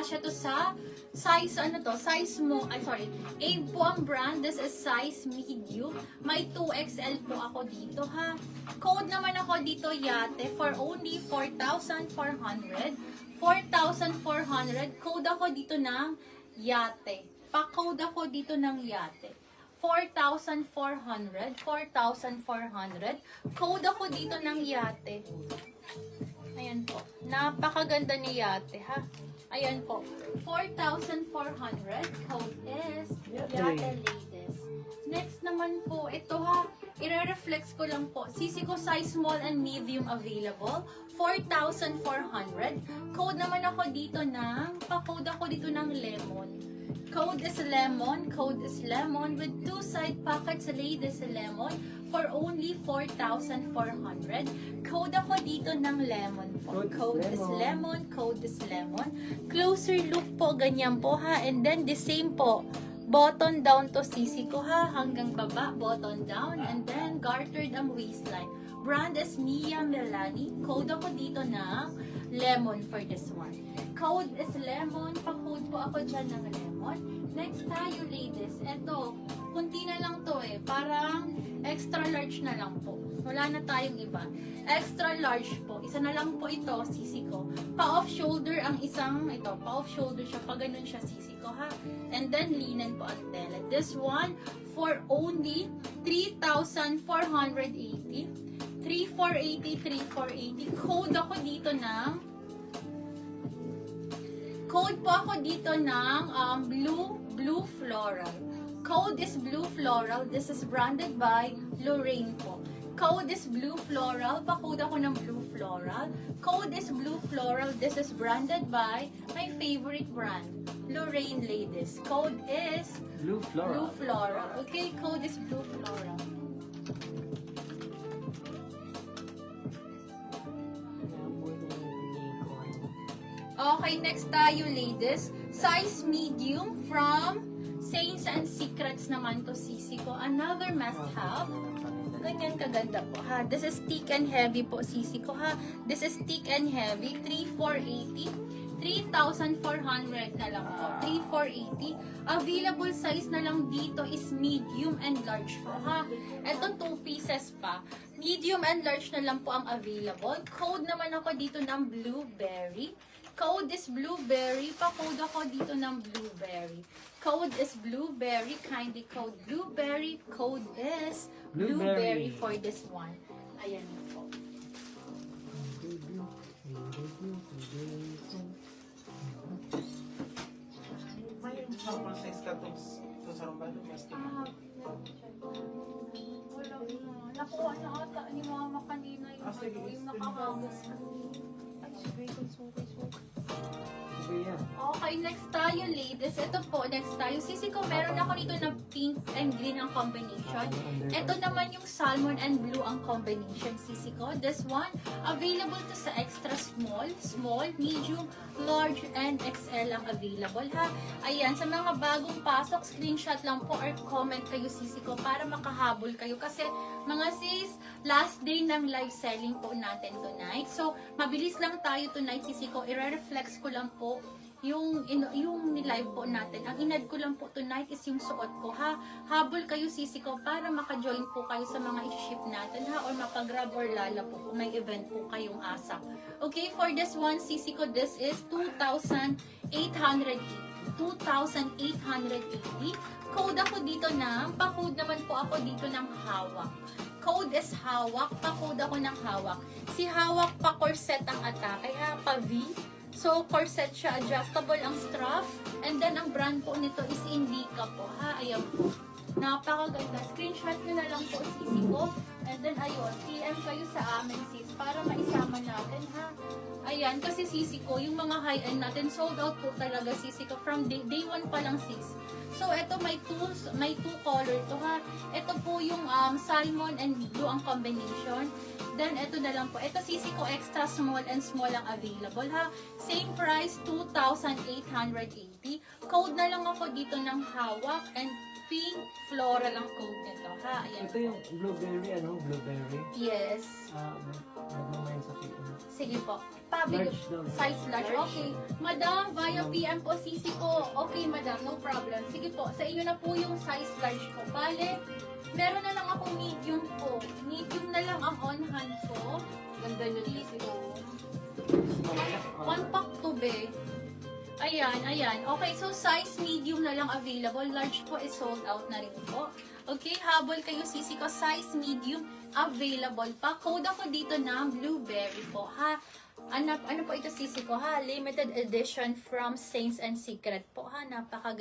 Kasya to sa size, ano to, size mo, Ave po ang brand, this is size medium, may 2XL po ako dito ha. Code naman ako dito yate for only 4,400, 4,400, code ako dito ng yate, pa-code ako dito ng yate. 4,400, 4,400, code ako dito ng yate. Ayan po, napakaganda ni yate ha. Ayan po, 4,400, code is Yate Ladies. Next naman po, ito ha, i-reflex ko lang po. Sisi ko size small and medium available, 4,400. Code naman ako dito ng, pa-code ako dito ng lemon. Code is lemon with 2 side pockets, Ladies lemon, for only 4,400. Code ako dito ng lemon po. Code is lemon. Closer look po, ganyan po ha. And then the same po, button down to sisi ko ha, hanggang baba, button down. And then gartered ang waistline. Brand is Mia Melanie. Code ako dito ng lemon for this one. Code is lemon. Pa-code po ako dyan ng lemon. Next tayo, ladies. Eto, kunti na lang to eh. Parang extra large na lang po. Wala na tayong iba. Extra large po. Isa na lang po ito, sisi ko. Pa-off shoulder ang isang, ito, pa-off shoulder siya. Pa ganun siya, sisi ko ha. And then linen po ang tela. This one, for only 3,480. 3,480. Code ako dito ng blue floral. Code is blue floral. This is branded by Lorraine po. Code is blue floral. Pa-code ako ng blue floral. Code is blue floral. This is branded by my favorite brand, Lorraine Ladies. Code is blue floral. Blue floral. Okay, code is blue floral. Okay, next tayo, ladies. Size medium from Saints and Secrets naman to, sisi ko. Another must-have. Ganyan kaganda po, ha. This is thick and heavy po, sisi ko, ha. This is thick and heavy. 3,480. 3,400 na lang po. 3,480. Available size na lang dito is medium and large po, ha. Ito 2 pieces pa. Medium and large na lang po ang available. Code naman ako dito ng blueberry. Code is blueberry. Pa-code ako dito ng blueberry. Code is blueberry. Kindly code blueberry. Code is blueberry for this one. Ayan po. May process ka itong sa rumbado, mas Wala na. Nakuha na ata ni mama kanina yung nakahagos. Ay, sige, suki. Okay, next tayo, ladies. Ito po, next tayo. Sisi ko, meron ako dito na pink and green ang combination. Ito naman yung salmon and blue ang combination, sisi ko. This one, available to sa extra small, medium, large, and XL ang available, ha. Ayan, sa mga bagong pasok, screenshot lang po or comment kayo, sisi ko, para makahabol kayo. Kasi, mga sis, last day ng live selling po natin tonight. So, mabilis lang tayo tonight, sisi ko. I-reflex ko lang po yung nilive po natin. Ang inad ko lang po tonight is yung suot ko, ha. Habol kayo, sisi ko, para maka-join po kayo sa mga i-ship natin, ha, or makagrab or lala po kung may event po kayong asap. Okay, for this one, sisi ko, this is 2,880. 2,880. Code ako dito ng, pa-code naman po ako dito ng hawak. Code is hawak, pa-code ako ng hawak. Si hawak pa corset ang atake, ha, pa-V. So, corset siya, adjustable ang strap. And then, ang brand po nito is Indica po, ha? Ayan po. Napakaganda. Screenshot nyo na lang po, sisi ko. And then, ayun, PM kayo sa amin, sis, para maisama natin, ha? Ayan, kasi sisi ko, yung mga high-end natin, sold out po talaga, sisi ko. From day 1 pa lang, sis. So, ito may two color to, ha? Ito po yung salmon and blue ang combination. Then, ito na lang po. Ito, sisi ko, extra small and small ang available, ha? Same price, 2,880. Code na lang ako dito ng hawak and pink floral ang coat nito, ha? Ayan. Ito yung blueberry, blueberry. Yes. Magmamayan sa PM. Sige po. Pabig, Large daw. size large. Okay. Madam, via PM po, sisi po. Okay, madam. No problem. Sige po. Sa inyo na po yung size large ko. Bale, meron na lang ako medium po. Medium na lang ang on hand ko. Ganda nyo dito. One pack to be. Ayan, ayan. Okay, so size medium na lang available. Large po is sold out na rin po. Okay, habol kayo sisi ko. Size medium available pa. Code ako dito na blueberry po, ha? Ano po ito sisi ko, ha? Limited edition from Saints and Secret po, ha? Napakaganda.